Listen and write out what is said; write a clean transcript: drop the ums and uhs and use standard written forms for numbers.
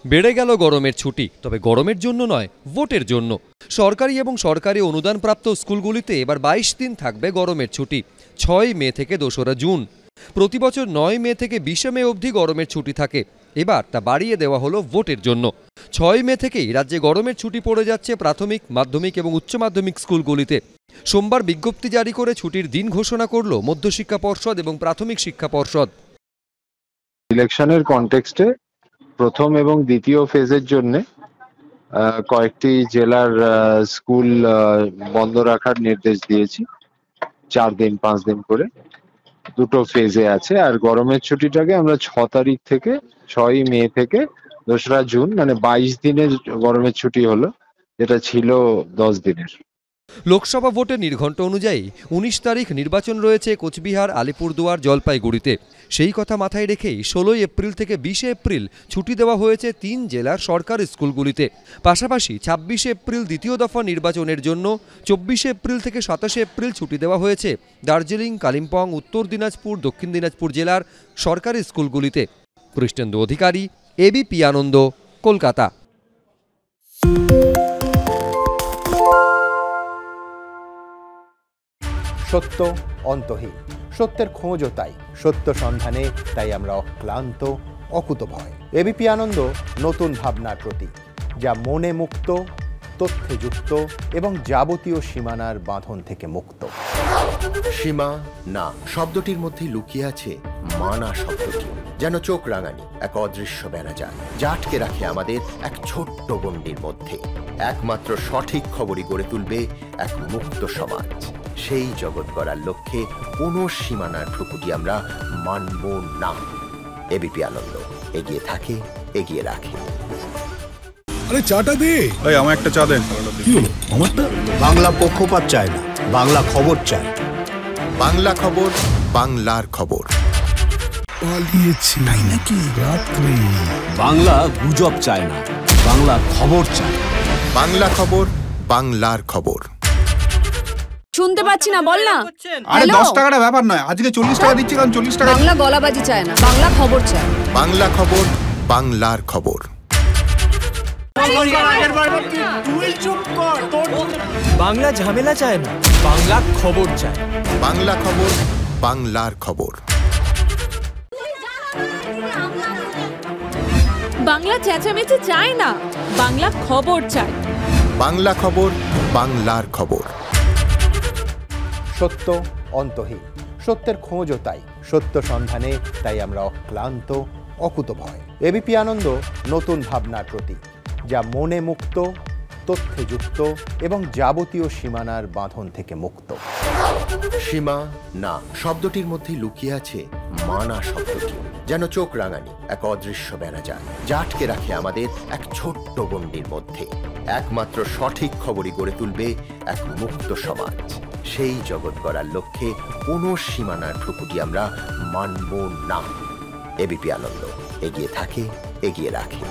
বেড়ে গেল গরমের ছুটি, তবে গরমের জন্য নয়, ভোটের জন্য। সরকারি এবং সরকারি অনুদানপ্রাপ্ত স্কুলগুলিতে এবার 22 দিন থাকবে গরমের ছুটি, 6 মে থেকে 2রা জুন। প্রতি বছর 9 মে থেকে 20 মে অবধি গরমের ছুটি থাকে, এবার তা বাড়িয়ে দেওয়া হলো ভোটের জন্য। 6 মে থেকেই রাজ্যে গরমের ছুটি পড়ে যাচ্ছে প্রাথমিক, মাধ্যমিক এবং উচ্চ মাধ্যমিক স্কুলগুলিতে। সোমবার বিজ্ঞপ্তি জারি করে ছুটির দিন ঘোষণা করল মধ্যশিক্ষা পর্ষদ এবং প্রাথমিক শিক্ষা পর্ষদ। ইলেকশনের কনটেক্সটে প্রথম এবং দ্বিতীয় ফেজের জন্য কয়েকটি জেলার স্কুল বন্ধ রাখার নির্দেশ দিয়েছি, 4 দিন 5 দিন করে দুটো ফেজে আছে। আর গরমের ছুটিটাকে আমরা 6 তারিখ থেকে 6 মে থেকে 2রা জুন, মানে 22 দিনের গরমের ছুটি হলো, যেটা ছিল 10 দিনের। লোকসভা ভোটের নির্ঘণ্ট অনুযায়ী 19 তারিখ নির্বাচন রয়েছে কোচবিহার, আলিপুরদুয়ার, জলপাইগুড়িতে। সেই কথা মাথায় রেখেই 16 এপ্রিল থেকে 20 এপ্রিল ছুটি দেওয়া হয়েছে 3 জেলার সরকারি স্কুলগুলিতে। পাশাপাশি 26 এপ্রিল দ্বিতীয় দফা নির্বাচনের জন্য 24 এপ্রিল থেকে 27 এপ্রিল ছুটি দেওয়া হয়েছে দার্জিলিং, কালিম্পং, উত্তর দিনাজপুর, দক্ষিণ দিনাজপুর জেলার সরকারি স্কুলগুলিতে। কৃষ্ণেন্দু অধিকারী, এবিপি আনন্দ, কলকাতা। সত্য অন্তহীন, সত্যের খোঁজও তাই, সত্য সন্ধানে তাই আমরা অক্লান্ত, অকুতভয়। এবিপি আনন্দ নতুন ভাবনার প্রতীক, যা মনে মুক্ত, তথ্যে যুক্ত এবং যাবতীয় সীমানার বাঁধন থেকে মুক্ত। সীমা না শব্দটির মধ্যে লুকিয়ে আছে মানা শব্দটি, যেন চোখ রাঙানি এক অদৃশ্য বেড়াজাল, যা আটকে রাখে আমাদের এক ছোট্ট গণ্ডির মধ্যে। একমাত্র সঠিক খবরই গড়ে তুলবে এক মুক্ত সমাজ। সেই জগৎ গড়ার লক্ষ্যে কোনো সীমানার ঠুকুটি আমরা মানব না। এবিপি আনন্দ এগিয়ে থাকে, এগিয়ে রাখে। আরে চাটা দে। এই আমার একটা চা দেন। কি হলো আমারটা? বাংলা পক্ষপাত চায় না, বাংলা খবর চায়। বাংলা খবর, বাংলার খবর। পালিয়েছি তাই নাকি? রাত্রে বাংলা গুজব চায় না, বাংলা খবর চায়। বাংলা খবর, বাংলার খবর। শুনতে পাচ্ছি না, বল না। আরে 10 টাকাটা ব্যাপার নয়, আজকে 40 টাকা দিচ্ছি, কারণ 40 টাকা। বাংলা গলাবাজি চায় না, বাংলা খবর চায়। বাংলা খবর, বাংলার খবর। বাংলা ঝামেলা চায় না, বাংলা খবর চায়। বাংলা খবর, বাংলার খবর। বাংলা চেঁচামেচি চায় না, বাংলা খবর চায়। বাংলা খবর, বাংলার খবর। সত্য অন্তহীন, সত্যের খোঁজও তাই, সত্য সন্ধানে তাই আমরা অক্লান্ত, অকুতভয়। এবিপি আনন্দ নতুন ভাবনার প্রতীক, যা মনে মুক্ত, তথ্যে যুক্ত এবং যাবতীয় সীমানার বাঁধন থেকে মুক্ত। সীমা না শব্দটির মধ্যে লুকিয়ে আছে মানা শব্দটি, যেন চোখ রাঙানি এক অদৃশ্য বেড়াজাল, যা আটকে রাখে আমাদের এক ছোট্ট গণ্ডির মধ্যে। একমাত্র সঠিক খবরই গড়ে তুলবে এক মুক্ত সমাজ। সেই জগৎ গড়ার লক্ষ্যে কোনো সীমানার ঠুকুটি আমরা মানব না। এবিপি আনন্দ এগিয়ে থাকে, এগিয়ে রাখে।